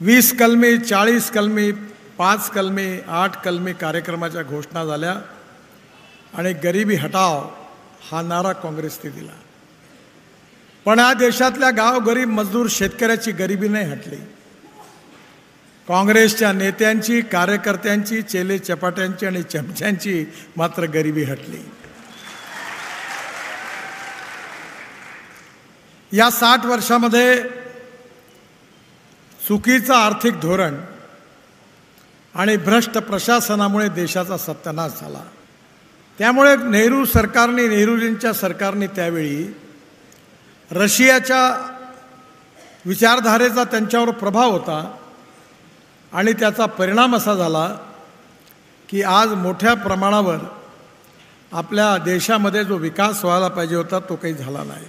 20 कलमी, 40 कलमी, 5 कलमी, 8 कलमी कार्यक्रमाच्या घोषणा झाल्या आणि गरिबी हटाव हा नारा काँग्रेसने दिला. पण या देशातल्या गाव गरीब मजदूर शेतकऱ्याची गरिबी नाही हटली. काँग्रेसच्या नेत्यांची, कार्यकर्त्यांची, चेले चपाट्यांची आणि चमच्यांची मात्र गरिबी हटली. या 60 वर्षामध्ये चुकीचं आर्थिक धोरण आणि भ्रष्ट प्रशासनामुळे देशाचा सत्यानाश झाला. त्यामुळे नेहरूजींच्या सरकारने त्यावेळी रशियाच्या विचारधारेचा त्यांच्यावर प्रभाव होता आणि त्याचा परिणाम असा झाला की आज मोठ्या प्रमाणावर आपल्या देशामध्ये जो विकास व्हायला पाहिजे होता तो काही झाला नाही.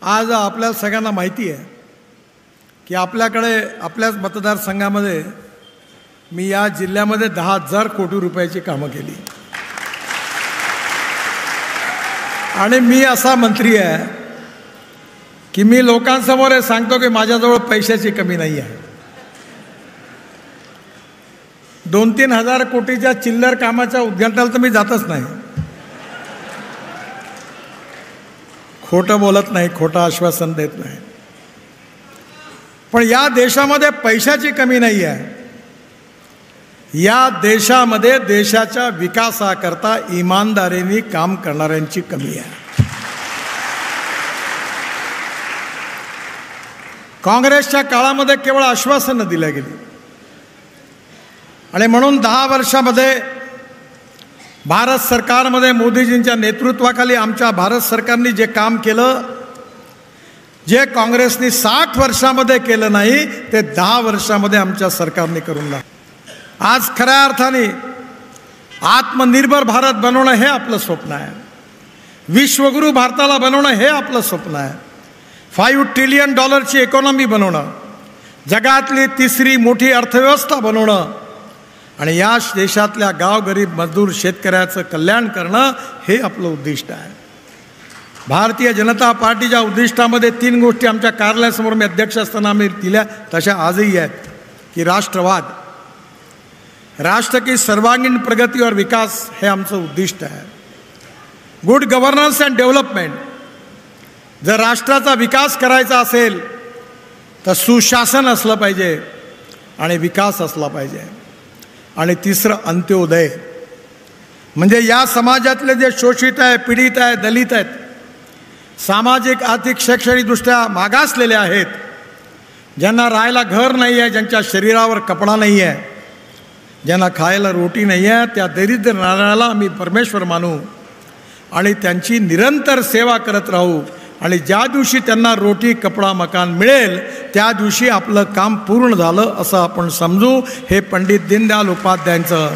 आज आपल्याला सगळ्यांना माहिती आहे की आपल्याकडे आपल्याच मतदारसंघामध्ये मी या जिल्ह्यामध्ये 10,000 कोटी रुपयाची कामं केली आणि मी असा मंत्री आहे की मी लोकांसमोर सांगतो की माझ्याजवळ पैशाची कमी नाही आहे. 2-3 हजार कोटीच्या चिल्लर कामाच्या उद्घाटनाला तर मी जातच नाही. खोटं बोलत नाही, खोटं आश्वासन देत नाही. पण या देशामध्ये पैशाची कमी नाही आहे. या देशामध्ये देशाच्या विकासाकरता इमानदारीने काम करणाऱ्यांची कमी आहे. काँग्रेसच्या काळामध्ये केवळ आश्वासनं दिल्या गेली आणि म्हणून 10 वर्षामध्ये भारत सरकारमध्ये मोदीजींच्या नेतृत्वाखाली आमच्या भारत सरकारने जे काम केलं, जे काँग्रेसने 60 वर्षामध्ये केलं नाही ते 10 वर्षामध्ये आमच्या सरकारने करून दाखवलं. आज खऱ्या अर्थाने आत्मनिर्भर भारत बनवणं हे आपलं स्वप्न आहे. विश्वगुरू भारताला बनवणं हे आपलं स्वप्न आहे. $5 ट्रिलियन इकॉनॉमी बनवणं, जगातली 3री मोठी अर्थव्यवस्था बनवणं आणि या देशातल्या गाव गरीब मजदूर शेतकऱ्याचं कल्याण करणं हे आपलं उद्दिष्ट आहे. भारतीय जनता पार्टीच्या उद्दिष्टामध्ये 3 गोष्टी आमच्या कार्यालयासमोर मी अध्यक्ष असताना आम्ही दिल्या, तशा आजही आहेत की राष्ट्रवाद, राष्ट्र की सर्वांगीण प्रगती और विकास हे आमचं उद्दिष्ट आहे. गुड गव्हर्नन्स अँड डेव्हलपमेंट, जर राष्ट्राचा विकास करायचा असेल तर सुशासन असलं पाहिजे आणि विकास असला पाहिजे. आणि 3रं अंत्योदय, म्हणजे या समाजातले जे शोषित आहे, पीडित आहे, दलित आहेत, सामाजिक आर्थिक शैक्षणिकदृष्ट्या मागासलेले आहेत, ज्यांना राहायला घर नाही आहे, ज्यांच्या शरीरावर कपडा नाही आहे, ज्यांना खायला रोटी नाही आहे, त्या दरिद्र नारायणाला आम्ही परमेश्वर मानू आणि त्यांची निरंतर सेवा करत राहू. आणि ज्या दिवशी त्यांना रोटी, कपडा, मकान मिळेल त्या दिवशी आपलं काम पूर्ण झालं असं आपण समजू. हे पंडित दीनदयाल उपाध्यायांचं.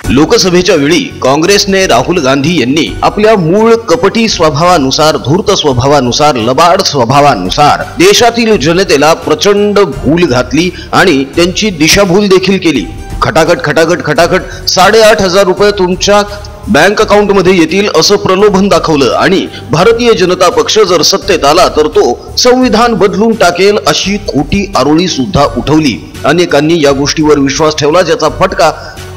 लोकसभेच्या वेळी काँग्रेसने राहुल गांधी यांनी आपल्या मूळ कपटी स्वभावानुसार, धूर्त स्वभावानुसार, लबाड स्वभावानुसार देशातील जनतेला प्रचंड भूल घातली आणि त्यांची दिशाभूल देखील केली. खटाखट 8,500 रुपये तुमच्या बँक अकाउंट मध्ये येतील असं प्रलोभन दाखवलं आणि भारतीय जनता पक्ष जर सत्तेत आला तर तो संविधान बदलून टाकेल अशी खोटी आरोळी सुद्धा उठवली. अनेकांनी या गोष्टीवर विश्वास ठेवला, ज्याचा फटका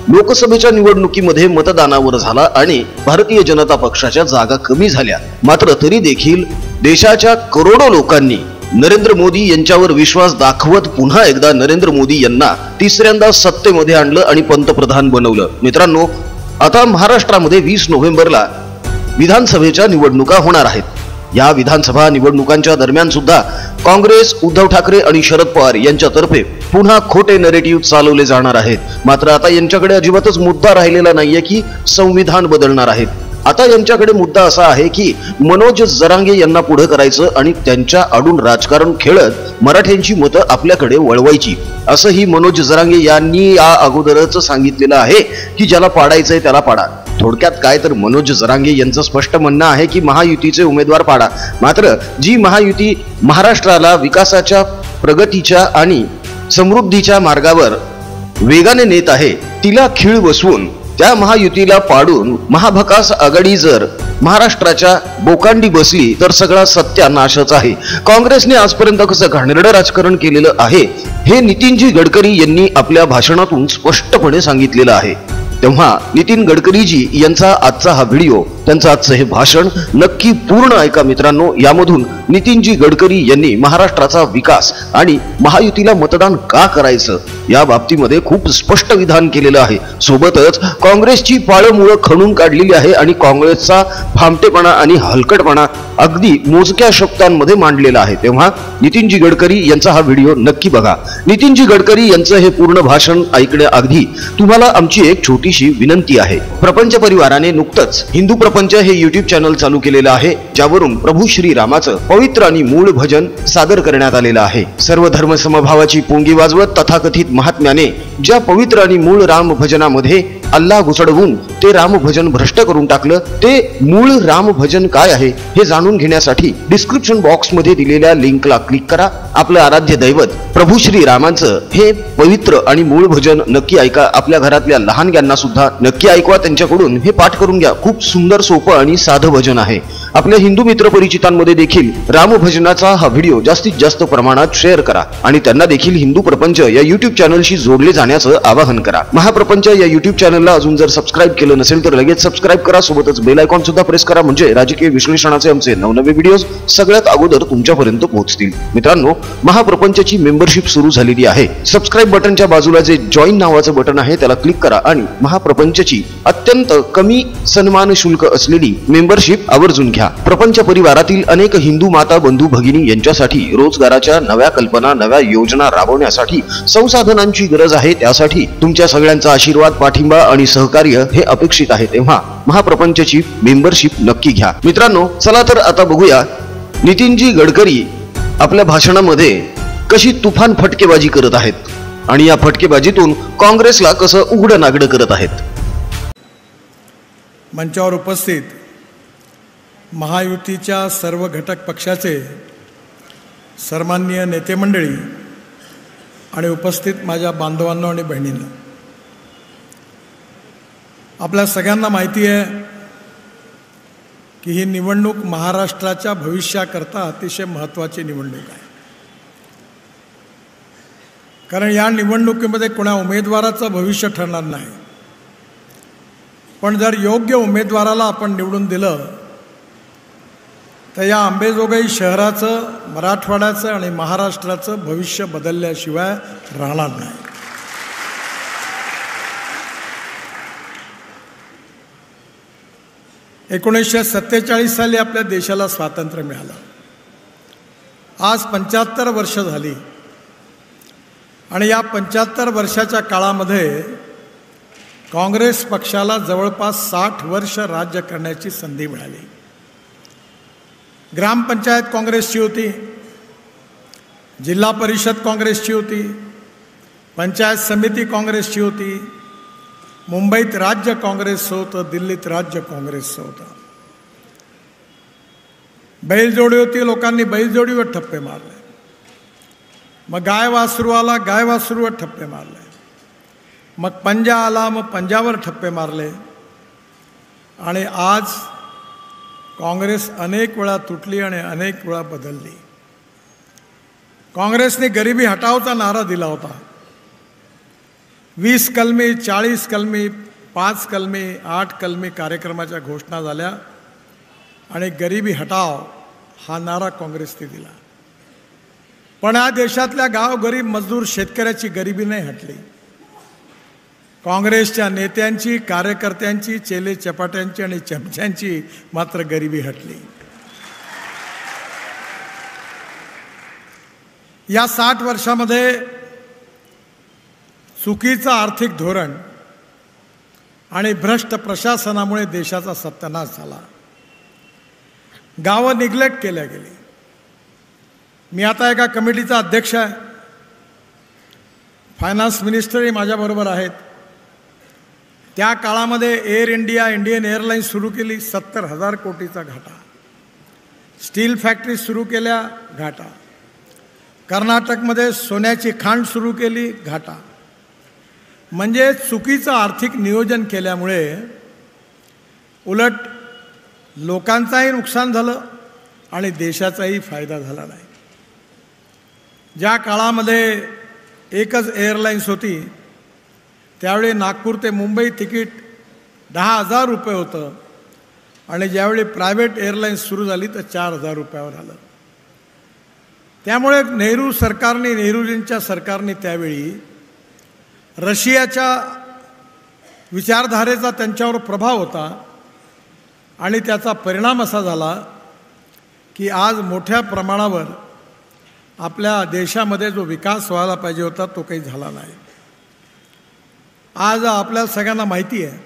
लोकसभेच्या निवडणुकीमध्ये मतदानावर झाला आणि भारतीय जनता पक्षाच्या जागा कमी झाल्या. मात्र तरी देखील देशाच्या करोडो लोकांनी नरेंद्र मोदी यांच्यावर विश्वास दाखवत पुन्हा एकदा नरेंद्र मोदी यांना 3ऱ्यांदा सत्तेमध्ये आणलं आणि पंतप्रधान बनवलं. मित्रांनो, आता महाराष्ट्रामध्ये 20 नोव्हेंबरला विधानसभेच्या निवडणुका होणार आहेत. या विधानसभा निवडणुकांच्या दरम्यान सुद्धा काँग्रेस, उद्धव ठाकरे आणि शरद पवार यांच्यातर्फे पुन्हा खोटे नरेटिव्ह चालवले जाणार आहेत. मात्र आता यांच्याकडे अजिबातच मुद्दा राहिलेला नाहीये की संविधान बदलणार आहेत. आता यांच्याकडे मुद्दा असा आहे की मनोज जरांगे यांना पुढे करायचं आणि त्यांच्या आडून राजकारण खेळत मराठ्यांची मतं आपल्याकडे वळवायची. असंही मनोज जरांगे यांनी या अगोदरच सांगितलेलं आहे की ज्याला पाडायचंय त्याला पाडा. थोडक्यात काय तर मनोज जरांगे यांचं स्पष्ट म्हणणं आहे की महायुतीचे उमेदवार पाडा. मात्र जी महायुती महाराष्ट्राला विकासाच्या, प्रगतीच्या आणि समृद्धीच्या मार्गावर वेगाने नेत आहे तिला खीळ बसवून त्या महायुतीला पाडून महाभकास आघाडी जर महाराष्ट्राच्या बोकांडी बसली तर सगळा सत्यानाशच आहे. काँग्रेसने आजपर्यंत कसं घाणेरडं राजकारण केलेलं आहे हे नितीनजी गडकरी यांनी आपल्या भाषणातून स्पष्टपणे सांगितलेलं आहे। तेव्हा नितीन गडकरीजी यांचा आजचा हा व्हिडिओ, त्यांचं आजचं हे भाषण नक्की पूर्ण ऐका मित्रांनो। यामधून नितीनजी गडकरी यांनी महाराष्ट्राचा विकास आणि महायुतीला मतदान का करायचं या बाबतीमध्ये खूप स्पष्ट विधान केलेलं आहे। सोबतच काँग्रेसची पाळंमुळं खणून काढलेली आहे आणि काँग्रेसचा फामटेपणा आणि हलकटपणा अगदी मोजक्या शब्दांमध्ये मांडलेला आहे। तेव्हा नितीनजी गडकरी यांचा हा व्हिडिओ नक्की बघा। नितीनजी गडकरी यांचं हे पूर्ण भाषण ऐकण्याआधी तुम्हाला आमची एक छोटीशी विनंती आहे। प्रपंच परिवाराने नुकतंच हिंदू प्रपंच हे YouTube चॅनल चालू केलेलं आहे, ज्यावरून प्रभू श्री रामाचं पवित्र आणि मूळ भजन सादर करण्यात आलेलं आहे। सर्व धर्म समभावाची पोंगी वाजवत तथाकथित महात्म्याने ज्या पवित्र आणि मूळ राम भजनामध्ये अल्लाह घुसडवून ते राम भजन भ्रष्ट करून टाकलं, ते मूळ राम भजन काय आहे हे जाणून घेण्यासाठी डिस्क्रिप्शन बॉक्स मध्ये दिलेल्या लिंकला क्लिक करा। आपलं आराध्य दैवत प्रभू श्री रामांचं हे पवित्र आणि मूळ भजन नक्की ऐका। आपल्या घरातल्या लहानग्यांना सुद्धा नक्की ऐकवा, त्यांच्याकडून हे पाठ करून घ्या। खूप सुंदर, सोपं आणि साधं भजन आहे। आपल्या हिंदू मित्र परिचितांमध्ये देखील राम भजनाचा हा व्हिडिओ जास्तीत जास्त प्रमाणात शेअर करा आणि त्यांना देखील हिंदू प्रपंच या YouTube चॅनलशी जोडले जाण्याचं आवाहन करा। महाप्रपंच या YouTube चॅनलला अजून जर सबस्क्राईब केलं नसेल तर लगेच सबस्क्राईब करा, सोबतच बेल आयकॉन सुद्धा प्रेस करा, म्हणजे राजकीय विश्लेषणाचे आमचे नवनवे व्हिडिओज सगळ्यात अगोदर तुमच्यापर्यंत पोहोचतील। मित्रांनो, महाप्रपंचची मेंबरशिप सुरू झालेली आहे। सबस्क्राईब बटनच्या बाजूला जे जॉईन नावाचं बटन आहे त्याला क्लिक करा आणि महाप्रपंचची अत्यंत कमी सन्मान शुल्क असलेली मेंबरशिप आवर्जून घ्या। प्रपंच परिवारातील अनेक हिंदू माता बंधू भगिनी यांच्यासाठी रोजगाराच्या नव्या कल्पना, नव्या योजना राबवण्यासाठी संसाधनांची गरज आहे। त्यासाठी तुमच्या सगळ्यांचा आशीर्वाद, पाठिंबा आणि सहकार्य हे अपेक्षित आहे। तेव्हा महाप्रपंचची मेंबरशिप नक्की घ्या। मित्रांनो, चला तर आता बघूया नितीनजी गडकरी आपल्या भाषणामध्ये कशी तुफान फटकेबाजी करत आहेत आणि या फटकेबाजीतून काँग्रेसला कसं उघडं नागडं करत आहेत। मंचावर उपस्थित महायुतीच्या सर्व घटक पक्षाचे सन्माननीय नेते मंडळी आणि उपस्थित माझ्या बांधवांनो आणि बहिणींनो, आपल्या सगळ्यांना माहिती आहे की ही निवडणूक महाराष्ट्राच्या भविष्याकरता अतिशय महत्त्वाची निवडणूक आहे। कारण या निवडणुकीमध्ये कोणा उमेदवाराचं भविष्य ठरणार नाही, पण जर योग्य उमेदवाराला आपण निवडून दिलं तर या अंबेजोगाई शहराचं, मराठवाड्याचं आणि महाराष्ट्राचं भविष्य बदलल्याशिवाय राहणार नाही। एकोणीसशे 47 साली आपल्या देशाला स्वातंत्र्य मिळालं। आज 75 वर्ष झाली आणि या 75 वर्षाच्या काळामध्ये काँग्रेस पक्षाला जवळपास 60 वर्ष राज्य करण्याची संधी मिळाली। ग्रामपंचायत काँग्रेसची होती, जिल्हा परिषद काँग्रेसची होती, पंचायत समिती काँग्रेसची होती, मुंबईत राज्य काँग्रेसचं होतं, दिल्लीत राज्य काँग्रेसचं होतं। बैलजोडी होती, लोकांनी बैलजोडीवर ठप्पे मारले। मग गाय वासरू आला, गाय वासरूवर ठप्पे मारले। मग पंजा आला, मग पंजावर ठप्पे मारले। आणि आज काँग्रेस अनेक वेळा तुटली आणि अनेक वेळा बदलली। काँग्रेसने गरिबी हटावचा नारा दिला होता। 20 कलमी, 40 कलमी, 5 कलमी, 8 कलमी कार्यक्रमाच्या घोषणा झाल्या आणि गरिबी हटाव हा नारा काँग्रेसने दिला। पण या देशातल्या गाव गरीब मजदूर शेतकऱ्याची गरिबी नाही हटली। काँग्रेसच्या नेत्यांची, कार्यकर्त्यांची, चेले चपाट्यांची आणि चमच्यांची मात्र गरिबी हटली। या 60 वर्षामध्ये चुकीचं आर्थिक धोरण आणि भ्रष्ट प्रशासनामुळे देशाचा सत्यानाश झाला। गावं निग्लेक्ट केल्या गेली। मी आता एका कमिटीचा अध्यक्ष आहे, फायनान्स मिनिस्टरही माझ्याबरोबर आहेत। त्या काळामध्ये एअर इंडिया, इंडियन एअरलाईन्स सुरू केली, 70,000 कोटीचा घाटा। स्टील फॅक्टरी सुरू केल्या, घाटा। कर्नाटकमध्ये सोन्याची खाण सुरू केली, घाटा। म्हणजे चुकीचं आर्थिक नियोजन केल्यामुळे उलट लोकांचाही नुकसान झालं आणि देशाचाही फायदा झाला नाही। ज्या काळामध्ये एकच एअरलाईन्स होती, त्यावेळी नागपूर ते मुंबई तिकीट 10,000 रुपये होतं आणि ज्यावेळी प्रायव्हेट एअरलाईन्स सुरू झाली तर 4,000 रुपयावर आलं. त्यामुळे नेहरूजींच्या सरकारने त्यावेळी रशियाच्या विचारधारेचा त्यांच्यावर प्रभाव होता आणि त्याचा परिणाम असा झाला की आज मोठ्या प्रमाणावर आपल्या देशामध्ये जो विकास व्हायला पाहिजे होता तो काही झाला नाही. आज आपल्या सगळ्यांना माहिती आहे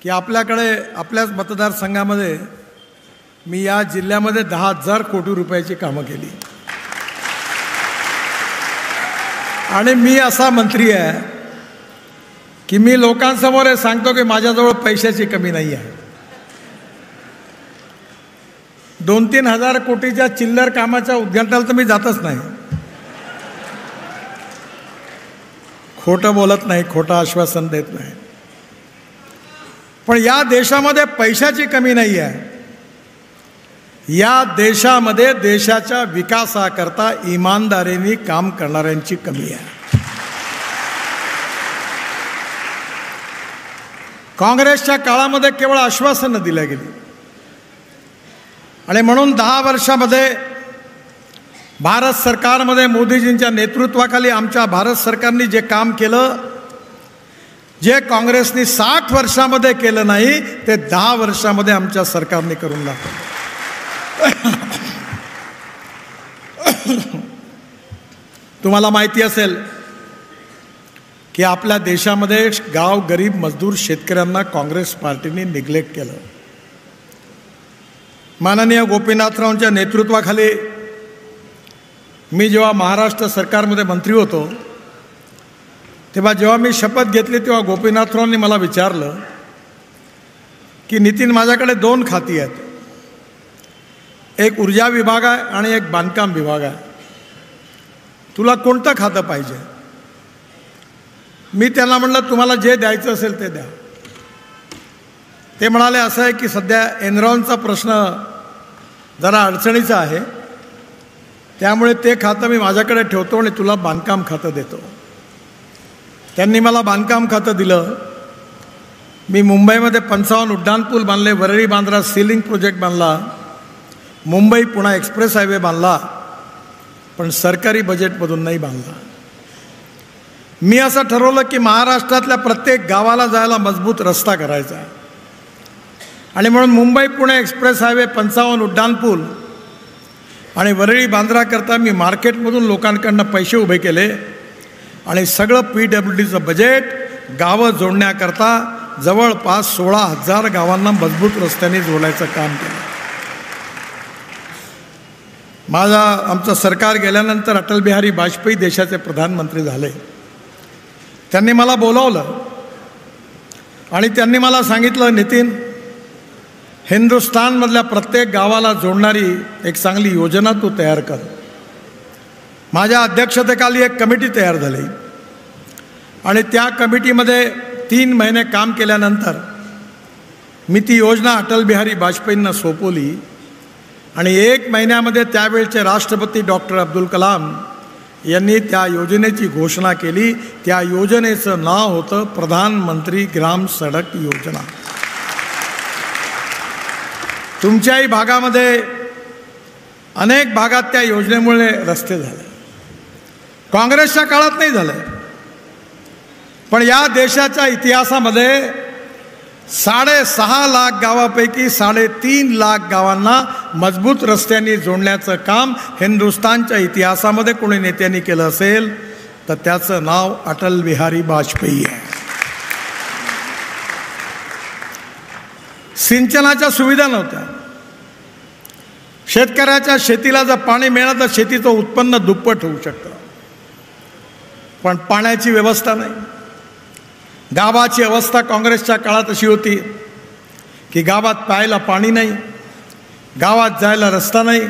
की आपल्याकडे आपल्याच मतदारसंघामध्ये मी या जिल्ह्यामध्ये 10,000 कोटी रुपयाची कामं केली आणि मी असा मंत्री आहे की मी लोकांसमोर हे सांगतो की माझ्याजवळ पैशाची कमी नाही आहे. 2-3 हजार कोटीच्या चिल्लर कामाच्या उद्घाटनाला तर मी जातच नाही. खोटं बोलत नाही, खोटं आश्वासन देत नाही. पण या देशामध्ये पैशाची कमी नाही आहे. या देशामध्ये देशाच्या विकासाकरता इमानदारीने काम करणाऱ्यांची कमी आहे. काँग्रेसच्या काळामध्ये केवळ आश्वासनं दिल्या गेली आणि म्हणून 10 वर्षामध्ये भारत सरकारमध्ये मोदीजींच्या नेतृत्वाखाली आमच्या भारत सरकारने जे काम केलं, जे काँग्रेसने 60 वर्षामध्ये केलं नाही ते 10 वर्षामध्ये आमच्या सरकारने करून दाखवलं. तुम्हाला माहिती असेल की आपल्या देशामध्ये गाव गरीब मजदूर शेतकऱ्यांना काँग्रेस पार्टीने निग्लेक्ट केलं. माननीय गोपीनाथरावांच्या नेतृत्वाखाली मी जेव्हा महाराष्ट्र सरकारमध्ये मंत्री होतो तेव्हा जेव्हा मी शपथ घेतली तेव्हा गोपीनाथरावांनी मला विचारलं की नितीन, माझ्याकडे 2 खाती आहेत, एक ऊर्जा विभाग आहे आणि एक बांधकाम विभाग आहे, तुला कोणतं खातं पाहिजे? मी त्यांना म्हटलं तुम्हाला जे द्यायचं असेल ते द्या. ते म्हणाले असं आहे की सध्या एनरॉनचा प्रश्न जरा अडचणीचा आहे, त्यामुळे ते खातं मी माझ्याकडे ठेवतो आणि तुला बांधकाम खातं देतो. त्यांनी मला बांधकाम खातं दिलं. मी मुंबईमध्ये 55 उड्डाणपूल बांधले, वरळी बांद्रा सीलिंग प्रोजेक्ट बांधला, मुंबई पुणे एक्सप्रेस हायवे बांधला, पण सरकारी बजेटमधून नाही बांधला. मी असं ठरवलं की महाराष्ट्रातल्या प्रत्येक गावाला जायला मजबूत रस्ता करायचा आणि म्हणून मुंबई पुणे एक्सप्रेस हायवे, 55 उड्डाणपूल आणि वरळी बांद्राकरता मी मार्केटमधून लोकांकडनं पैसे उभे केले आणि सगळं PWDचं बजेट गावं जोडण्याकरता जवळपास 16,000 गावांना मजबूत रस्त्याने जोडायचं काम केलं. आमचं सरकार गेल्यानंतर अटल बिहारी वाजपेयी देशाचे प्रधानमंत्री झाले. त्यांनी मला बोलावलं आणि त्यांनी मला सांगितलं, नितीन, हिंदुस्थानमधल्या प्रत्येक गावाला जोडणारी एक चांगली योजना तू तयार कर. माझ्या अध्यक्षतेखाली एक कमिटी तयार झाली आणि त्या कमिटीमध्ये 3 महिने काम केल्यानंतर मी ती योजना अटल बिहारी वाजपेयींना सोपवली आणि 1 महिन्यामध्ये त्यावेळचे राष्ट्रपती डॉक्टर अब्दुल कलाम यांनी त्या योजनेची घोषणा केली. त्या योजनेचं नाव होतं प्रधानमंत्री ग्राम सडक योजना. तुमच्याही भागामध्ये अनेक भागात त्या योजनेमुळे रस्ते झाले. काँग्रेसच्या काळात नाही झाले, पण या देशाच्या इतिहासामध्ये 6.5 लाख गावापैकी 3.5 लाख गावांना मजबूत रस्त्यांनी जोडण्याचं काम हिंदुस्थानच्या इतिहासामध्ये कोणी नेत्यांनी केलं असेल तर त्याचं नाव अटल बिहारी वाजपेयी आहे. सिंचनाच्या सुविधा नव्हत्या. शेतकऱ्याच्या शेतीला जर पाणी मिळालं तर शेतीचं उत्पन्न दुप्पट होऊ शकतं, पण पाण्याची व्यवस्था नाही. गावाची अवस्था काँग्रेसच्या काळात अशी होती की गावात प्यायला पाणी नाही, गावात जायला रस्ता नाही,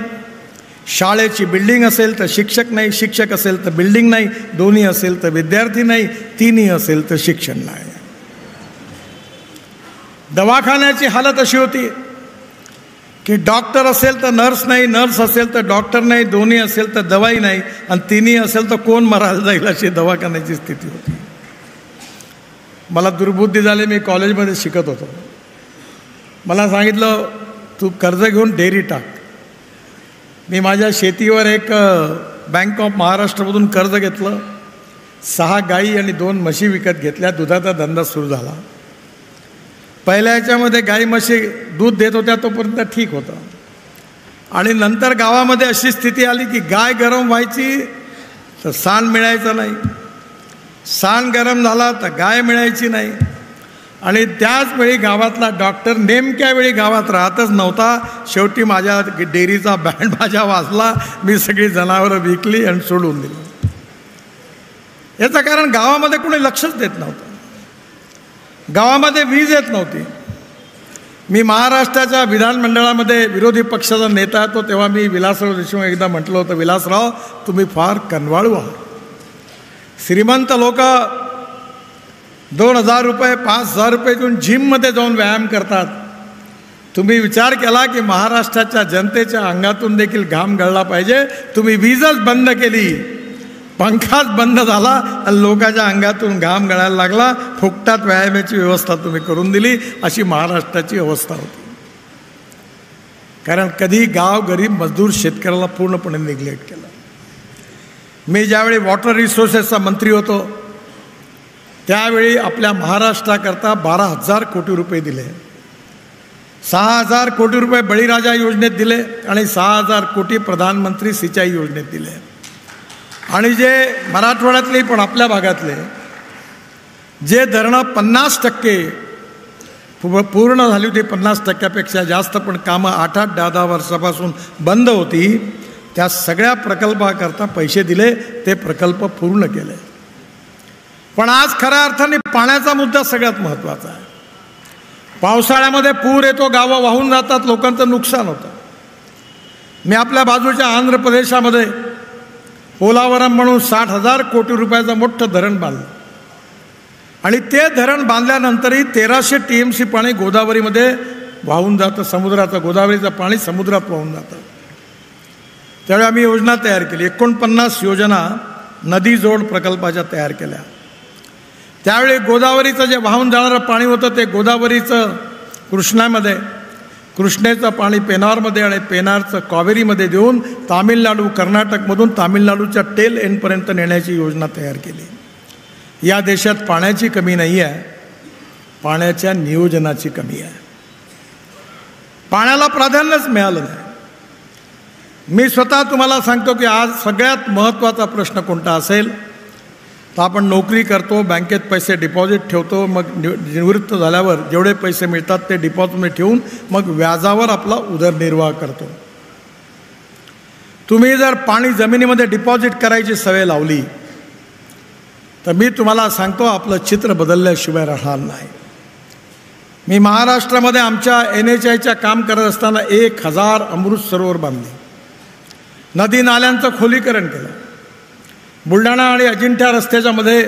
शाळेची बिल्डिंग असेल तर शिक्षक नाही, शिक्षक असेल तर बिल्डिंग नाही, दोन्ही असेल तर विद्यार्थी नाही, तिन्ही असेल तर शिक्षण नाही. दवाखान्याची हालत अशी होती की डॉक्टर असेल तर नर्स नाही, नर्स असेल तर डॉक्टर नाही, दोन्ही असेल तर दवाई नाही, आणि तिन्ही असेल तर कोण मरायला जाईल अशी दवाखान्याची स्थिती होती. मला दुर्बुद्धी झाली. मी कॉलेजमध्ये शिकत होतो. मला सांगितलं तू कर्ज घेऊन डेअरी टाक. मी माझ्या शेतीवर एक बँक ऑफ महाराष्ट्रामधून कर्ज घेतलं. 6 गाई आणि 2 म्हशी विकत घेतल्या. दुधाचा धंदा सुरू झाला. पहिल्या याच्यामध्ये गाई म्हशी दूध देत होत्या तोपर्यंत ठीक होतं, आणि नंतर गावामध्ये अशी स्थिती आली की गाय गरम व्हायची तर सांड मिळायचं नाही, सांड गरम झाला तर गाय मिळायची नाही, आणि त्याच वेळी गावातला डॉक्टर नेमक्या वेळी गावात राहतच नव्हता. शेवटी माझ्या डेअरीचा बँड माझ्या वाजला. मी सगळी जनावरं विकली आणि सोडून दिली. याचं कारण गावामध्ये कोणी लक्षच देत नव्हतं. गावामध्ये वीज येत नव्हती. मी महाराष्ट्राच्या विधानमंडळामध्ये विरोधी पक्षाचा नेता होतो तेव्हा मी विलासराव देशमुख एकदा म्हटलं होतं, विलासराव तुम्ही फार कनवाळू आहात. श्रीमंत लोक 2,000 रुपये 5,000 रुपये देऊन जिममध्ये जाऊन व्यायाम करतात. तुम्ही विचार केला की महाराष्ट्राच्या जनतेच्या अंगातून देखील घाम गळला पाहिजे. तुम्ही वीजच बंद केली, पंखाच बंद झाला आणि लोकांच्या अंगातून घाम गळायला लागला. फुकटात व्यायामाची व्यवस्था तुम्ही करून दिली. अशी महाराष्ट्राची अवस्था होती. कारण कधी गाव गरीब मजदूर शेतकऱ्याला पूर्णपणे निग्लेक्ट केलं. मी ज्यावेळी वॉटर रिसोर्सेसचा मंत्री होतो त्यावेळी आपल्या महाराष्ट्राकरता 12,000 कोटी रुपये दिले. 6,000 कोटी रुपये बळीराजा योजनेत दिले आणि 6,000 कोटी प्रधानमंत्री सिंचाई योजनेत दिले. आणि जे मराठवाड्यातले पण आपल्या भागातले जे धरणं 50% पूर्ण झाली होती, 50%पेक्षा जास्त पण कामं 8-8, 10-10 वर्षापासून बंद होती, त्या सगळ्या प्रकल्पाकरता पैसे दिले. ते प्रकल्प पूर्ण केले. पण आज खऱ्या अर्थाने पाण्याचा मुद्दा सगळ्यात महत्त्वाचा आहे. पावसाळ्यामध्ये पूर येतो, गावं वाहून जातात, लोकांचं नुकसान होतं. मी आपल्या बाजूच्या आंध्र प्रदेशामध्ये पोलावरम म्हणून 60,000 कोटी रुपयाचं मोठं धरण बांधलं, आणि ते धरण बांधल्यानंतरही 1300 TMC पाणी गोदावरीमध्ये वाहून जातं. समुद्राचं गोदावरीचं पाणी समुद्रात वाहून जातं. त्यावेळी आम्ही योजना तयार केली. 49 योजना नदी जोड प्रकल्पाच्या तयार केल्या. त्यावेळी गोदावरीचं जे वाहून जाणारं पाणी होतं ते गोदावरीचं कृष्णामध्ये, कृष्णेचं पाणी पेनारमध्ये आणि पेनारचं कावेरीमध्ये देऊन तामिळनाडू कर्नाटकमधून तामिळनाडूच्या टेल एंडपर्यंत नेण्याची योजना तयार केली. या देशात पाण्याची कमी नाही आहे, पाण्याच्या नियोजनाची कमी आहे. पाण्याला प्राधान्यच मिळालं नाही. मी स्वतः तुम्हाला सांगतो की आज सगळ्यात महत्त्वाचा प्रश्न कोणता असेल तर आपण नोकरी करतो, बँकेत पैसे डिपॉझिट ठेवतो, मग निवृत्त झाल्यावर जेवढे पैसे मिळतात ते डिपॉझिटमध्ये ठेवून मग व्याजावर आपला उदरनिर्वाह करतो. तुम्ही जर पाणी जमिनीमध्ये डिपॉझिट करायची सवय लावली तर मी तुम्हाला सांगतो आपलं चित्र बदलल्याशिवाय राहणार नाही. मी महाराष्ट्रामध्ये आमच्या NHIच्या काम करत असताना 1,000 अमृत सरोवर बांधले, नदी नाल्यांचं खोलीकरण केलं. बुलढाणा आणि अजिंठा रस्त्याच्या मध्ये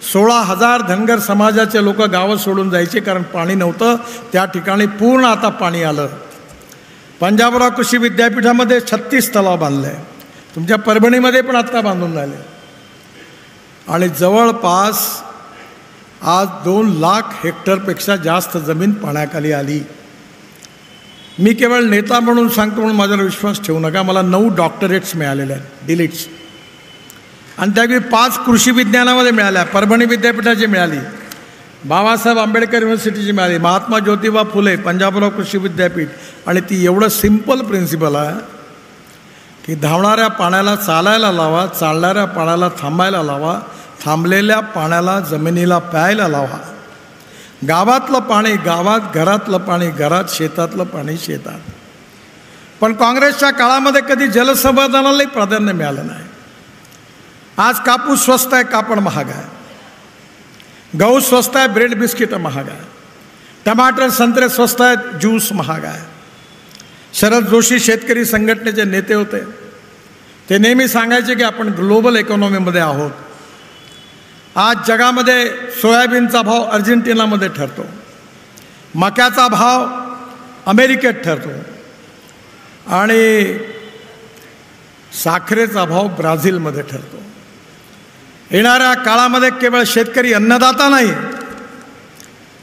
16,000 धनगर समाजाचे लोक गावं सोडून जायचे कारण पाणी नव्हतं. त्या ठिकाणी पूर्ण आता पाणी आलं. पंजाबराव कृषी विद्यापीठामध्ये 36 तलाव बांधले. तुमच्या परभणीमध्ये पण आत्ता बांधून झाले. आणि जवळपास आज 2 लाख हेक्टरपेक्षा जास्त जमीन पाण्याखाली आली. मी केवळ नेता म्हणून सांगतो म्हणून माझ्यावर विश्वास ठेवू नका. मला 9 डॉक्टरेट्स मिळालेल्या आहेत, डिलीट्स, आणि त्यापैकी 5 कृषी विज्ञानामध्ये मिळाल्या. परभणी विद्यापीठाची मिळाली, बाबासाहेब आंबेडकर युनिव्हर्सिटीची मिळाली, महात्मा ज्योतिबा फुले पंजाबराव कृषी विद्यापीठ. आणि ती एवढं सिम्पल प्रिन्सिपल आहे की धावणाऱ्या पाण्याला चालायला लावा, चालणाऱ्या पाण्याला थांबायला लावा, थांबलेल्या पाण्याला जमिनीला प्यायला लावा. गावातलं पाणी गावात, घरातलं पाणी घरात, शेतातलं पाणी शेतात. पण काँग्रेसच्या काळामध्ये कधी जलसंवर्धनालाही प्राधान्य मिळालं नाही. आज कापूस स्वस्त आहे, कापड महाग आहे. गहू स्वस्त आहे, ब्रेड बिस्किट महाग आहे. टमाटर संत्रे स्वस्त आहेत, ज्यूस महाग आहे. शरद जोशी शेतकरी संघटनेचे नेते होते. ते नेहमी सांगायचे की आपण ग्लोबल इकॉनॉमीमध्ये आहोत. आज जगामध्ये सोयाबीनचा भाव अर्जेंटिनामध्ये ठरतो, मक्याचा भाव अमेरिकेत ठरतो, आणि साखरेचा भाव ब्राझीलमध्ये ठरतो. येणाऱ्या काळामध्ये केवळ शेतकरी अन्नदाता नाही,